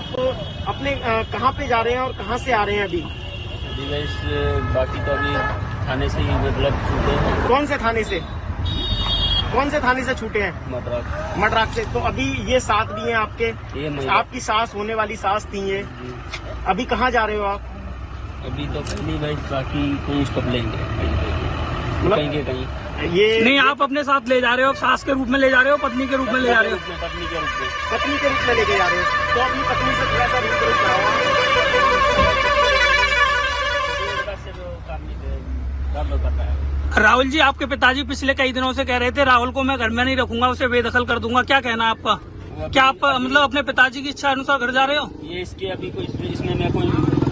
आप अपने कहाँ पे जा रहे हैं और कहाँ से आ रहे हैं अभी? अभी बस बाकी तो अभी थाने से ही मतलब छूटे हैं। कौन से थाने से? कौन से थाने से छूटे हैं? मद्रास। मद्रास से। तो अभी ये साथ भी हैं आपके? ये महिला आपकी सास, होने वाली सास थी ये। जी। अभी कहाँ जा रहे हो आप? अभी तो पहली बस बाकी कहीं स्टॉप लेंगे मतलब कहीं के कहीं। ये नहीं, आप अपने साथ ले जा रहे हो, सास के रूप में ले जा रहे हो, पत्नी के रूप में ले जा रहे हो? पत्नी के रूप में। पत्नी के रूप में लेके जा रहे हो, तो अपनी पत्नी से थोड़ा सा रूबरू कराओ। से जो काम नहीं कर पता है। राहुल जी, आपके पिताजी पिछले कई दिनों से कह रहे थे राहुल को मैं घर में नहीं रखूंगा, उसे बेदखल कर दूंगा, क्या कहना है आपका? क्या आप मतलब अपने पिताजी की इच्छा अनुसार घर जा रहे हो? ये इसके अभी कोई इसमें मैं कोई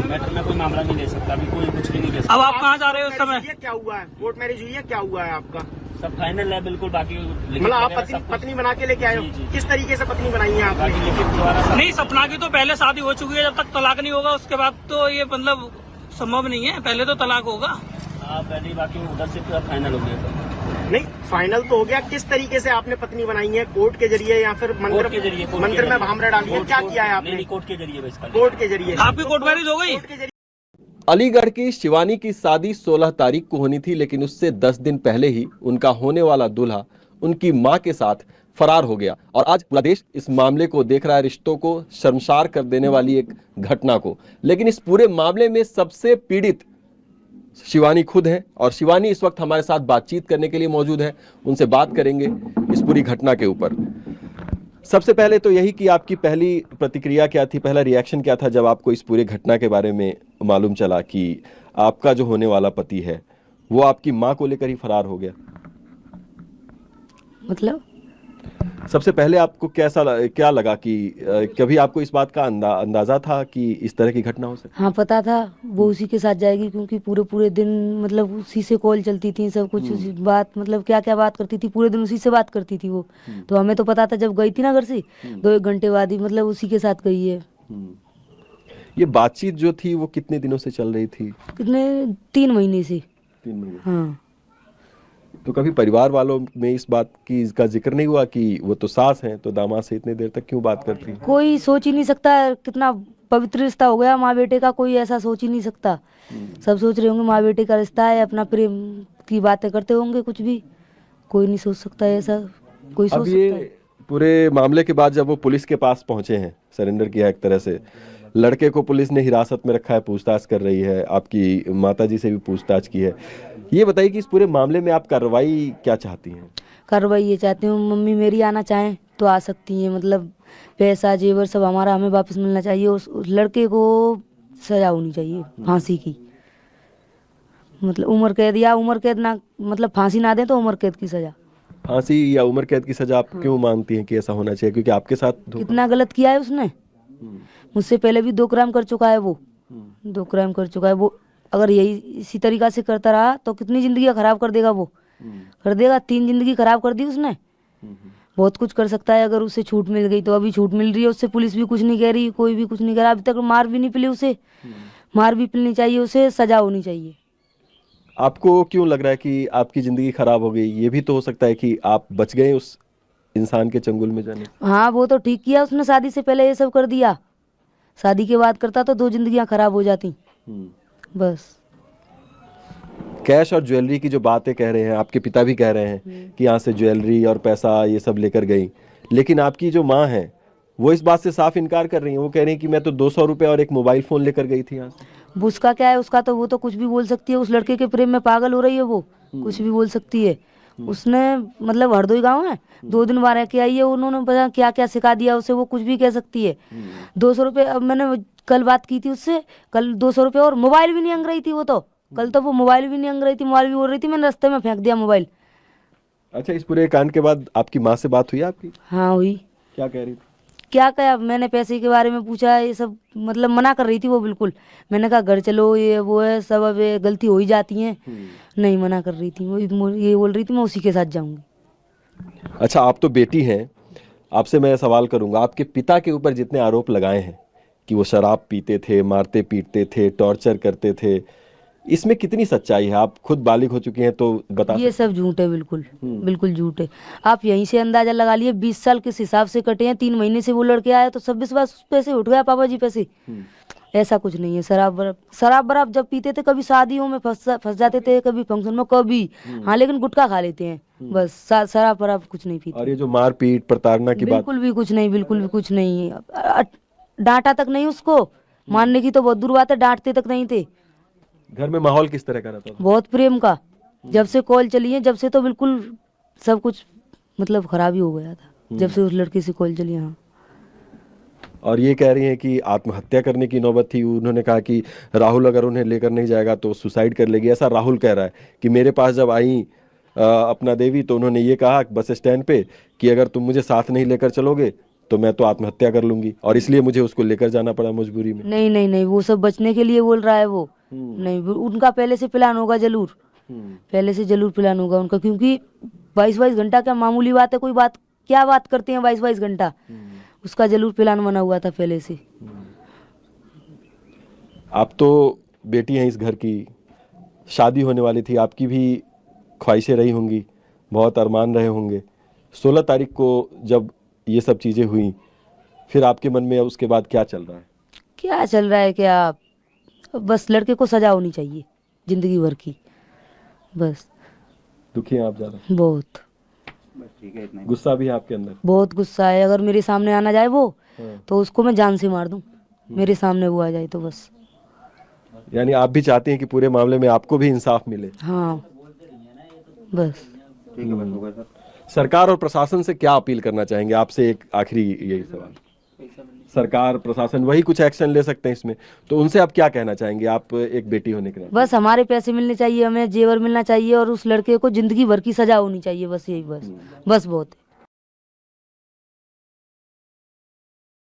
मैटर में कोई मामला नहीं ले सकता, अभी कोई कुछ भी नहीं ले सकता। अब आप कहाँ जा रहे हो इस समय? ये क्या हुआ है? कोर्ट मैरिज हुई है, क्या हुआ है आपका? सब फाइनल है बिल्कुल, बाकी मतलब आप पत्नी बना के लेके आए हो? जी, जी। किस तरीके से पत्नी बनाई है आपने? बाकी लिखित द्वारा नहीं, सपना की तो पहले शादी हो चुकी है, जब तक तलाक नहीं होगा उसके बाद तो ये मतलब संभव नहीं है, पहले तो तलाक होगा। पहले बाकी उधर से पूरा फाइनल हो गया। नहीं, फाइनल तो हो गया। किस तरीके से आपने पत्नी बनाई है? कोर्ट के जरिए या फिर मंदिर के जरिए? मंदिर में भामरे डाली है? क्या किया है आपने? कोर्ट के जरिए बस। कोर्ट के जरिए। आपकी कोर्ट मैरिज हो गई? कोर्ट के जरिए। अलीगढ़ की शिवानी की शादी 16 तारीख को होनी थी, लेकिन उससे 10 दिन पहले ही उनका होने वाला दूल्हा उनकी मां के साथ फरार हो गया। और आज पूरा देश इस मामले को देख रहा है, रिश्तों को शर्मसार कर देने वाली एक घटना को। लेकिन इस पूरे मामले में सबसे पीड़ित शिवानी खुद हैं, और शिवानी इस वक्त हमारे साथ बातचीत करने के लिए मौजूद है। उनसे बात करेंगे इस पूरी घटना के ऊपर। सबसे पहले तो यही कि आपकी पहली प्रतिक्रिया क्या थी, पहला रिएक्शन क्या था जब आपको इस पूरी घटना के बारे में मालूम चला कि आपका जो होने वाला पति है वो आपकी मां को लेकर ही फरार हो गया? मतलब सबसे पहले आपको क्या लगा कि कभी आपको इस बात का अंदाजा था कि इस तरह की घटना हो सकती? हाँ, पता था वो उसी के साथ जाएगी, क्योंकि पूरे दिन मतलब उसी से कॉल चलती थी, सब कुछ उसी बात, मतलब क्या क्या बात करती थी, पूरे दिन उसी से बात करती थी वो। तो हमें तो पता था, जब गई थी ना घर से 2-1 घंटे बाद ही मतलब उसी के साथ गई है। ये बातचीत जो थी वो कितने दिनों से चल रही थी? कितने 3 महीने से। 3 महीने। हाँ, तो कभी परिवार वालों में इस बात की इसका जिक्र नहीं हुआ कि वो तो सास हैं, तो दामाद से इतने देर तक क्यों बात करती हैं? कोई सोच ही नहीं सकता कितना पवित्र रिश्ता हो गया माँ बेटे का, कोई ऐसा सोच ही नहीं सकता। सब सोच रहे होंगे माँ बेटे का रिश्ता है, अपना प्रेम की बातें करते होंगे, कुछ भी कोई नहीं सोच सकता ऐसा, कोई सोच अब सकता ये है? पूरे मामले के बाद जब वो पुलिस के पास पहुंचे हैं, सरेंडर किया एक तरह से, लड़के को पुलिस ने हिरासत में रखा है, पूछताछ कर रही है, आपकी माताजी से भी पूछताछ की है। ये बताइए कि इस पूरे मामले में आप कार्रवाई क्या चाहती हैं? कार्रवाई ये चाहती हूँ, मम्मी मेरी आना चाहें तो आ सकती हैं, मतलब पैसा जेवर सब हमारा हमें वापस मिलना चाहिए। उस लड़के को सजा होनी चाहिए फांसी की, मतलब उम्र कैद, या उम्र कैद ना, मतलब फांसी ना दें तो उम्र कैद की सजा। फांसी या उम्र कैद की सजा आप क्यों मानती हैं कि ऐसा होना चाहिए? क्योंकि आपके साथ कितना गलत किया है उसने, मुझसे पहले भी 2 क्राइम कर चुका है वो, 2 क्राइम कर चुका है वो। अगर यही इसी तरीका से करता रहा तो कितनी जिंदगी खराब कर देगा वो, कर देगा। 3 जिंदगी खराब कर दी उसने। बहुत कुछ कर सकता है अगर उसे छूट मिल गई तो। अभी छूट मिल रही है उससे, पुलिस भी कुछ नहीं कह रही, कोई भी कुछ नहीं कह रहा। अभी तक मार भी नहीं पिली उसे, मार भी पिलनी चाहिए उसे, सजा होनी चाहिए। आपको क्यों लग रहा है कि आपकी जिंदगी खराब हो गई? ये भी तो हो सकता है कि आप बच गए उस इंसान के चंगुल में जाने। हाँ, वो तो ठीक किया उसने, शादी से पहले ये सब कर दिया। शादी के बाद करता तो 2 जिंदगियां खराब हो जाती बस। कैश और ज्वेलरी की जो बातें कह रहे हैं, आपके पिता भी कह रहे हैं कि यहाँ से ज्वेलरी और पैसा ये सब लेकर गई, लेकिन आपकी जो माँ है वो इस बात से साफ इनकार कर रही है। वो कह रही हैं कि मैं तो 200 रुपए और एक मोबाइल फोन लेकर गई थी यहाँ से। उसका क्या है, उसका तो वो तो कुछ भी बोल सकती है। उस लड़के के प्रेम में पागल हो रही है वो, कुछ भी बोल सकती है। उसने मतलब हरदोई गाँव है, 2 दिन बाद रह के आई है, उन्होंने पता क्या क्या सिखा दिया उसे, वो कुछ भी कह सकती है। 200 रुपये, अब मैंने कल बात की थी उससे, कल 200 रुपये और मोबाइल भी नहीं अंग रही थी वो तो। कल तो वो मोबाइल भी नहीं अंग रही थी, मोबाइल भी बोल रही थी, मैंने रास्ते में फेंक दिया मोबाइल। अच्छा, इस पूरे कांड के बाद आपकी माँ से बात हुई आपकी? हाँ हुई। क्या कह रही थी? क्या कहा, मैंने पैसे के बारे में पूछा, ये सब मतलब मना कर रही थी वो बिल्कुल। मैंने कहा घर चलो, ये वो है सब, अब ये गलती हो ही जाती है। नहीं, मना कर रही थी वो, ये बोल रही थी मैं उसी के साथ जाऊंगी। अच्छा, आप तो बेटी हैं, आपसे मैं सवाल करूंगा, आपके पिता के ऊपर जितने आरोप लगाए हैं कि वो शराब पीते थे, मारते पीटते थे, टॉर्चर करते थे, इसमें कितनी सच्चाई है? आप खुद बालिग हो चुकी हैं तो बता ये सब झूठ है, बिल्कुल बिल्कुल झूठ है। आप यहीं से अंदाजा लगा लिए 20 साल किस हिसाब से कटे हैं, 3 महीने से वो लड़के आया तो सब विश्वास पैसे उठ गया पापा जी पैसे। ऐसा कुछ नहीं है। शराब बराब जब पीते थे कभी शादियों में फंस जाते थे, कभी फंक्शन में, कभी हाँ, लेकिन गुटखा खा लेते हैं बस। शराब बराब कुछ नहीं पीते। और ये जो मारपीट प्रताड़ना की बात, बिल्कुल भी कुछ नहीं, बिल्कुल भी कुछ नहीं। डांटा तक नहीं उसको, मारने की तो बहुत दूर बात है, डांटते तक नहीं थे। घर में माहौल किस तरह का रहता था? बहुत प्रेम का। जब से कॉल चली है, जब से तो बिल्कुल सब कुछ मतलब खराब ही हो गया था, जब से उस लड़के से कॉल चली। हाँ। और ये कह रही हैं कि आत्महत्या करने की नौबत थी। उन्होंने कहा कि राहुल अगर उन्हें लेकर नहीं जाएगा तो सुसाइड कर लेगी। ऐसा राहुल कह रहा है कि मेरे पास जब आई अपना देवी तो उन्होंने ये कहा बस स्टैंड पे कि अगर तुम मुझे साथ नहीं लेकर चलोगे तो मैं तो आत्महत्या कर लूंगी, और इसलिए मुझे उसको लेकर जाना पड़ा मजबूरी में। नहीं नहीं नहीं, वो सब बचने के लिए बोल रहा है वो। नहीं, उनका पहले से प्लान होगा जरूर, पहले से जरूर प्लान होगा उनका, क्योंकि 22 घंटा क्या मामूली बात है? कोई बात क्या बात करते हैं 22 घंटा? उसका जरूर प्लान बना हुआ था पहले से। आप तो बेटी हैं इस घर की, शादी होने वाली थी, आपकी भी ख्वाहिशें रही होंगी, बहुत अरमान रहे होंगे। 16 तारीख को जब ये सब चीज़ें हुई फिर आपके मन में उसके बाद क्या चल रहा है? क्या चल रहा है? क्या बस लड़के को सजा होनी चाहिए जिंदगी भर की, बस। दुखी हैं आप ज़्यादा? बहुत गुस्सा भी है आपके अंदर? बहुत गुस्सा है। अगर मेरे सामने आना जाए वो तो उसको मैं जान से मार दूं, मेरे सामने वो आ जाए तो बस। यानी आप भी चाहते हैं कि पूरे मामले में आपको भी इंसाफ मिले? हाँ बस। सरकार और प्रशासन से क्या अपील करना चाहेंगे? आपसे एक आखिरी यही सवाल। सरकार प्रशासन वही कुछ एक्शन ले सकते हैं इसमें, तो उनसे आप क्या कहना चाहेंगे? आप एक बेटी होने के नाते। बस हमारे पैसे मिलने चाहिए, हमें जेवर मिलना चाहिए और उस लड़के को जिंदगी भर की सजा होनी चाहिए, बस यही, बस बहुत है।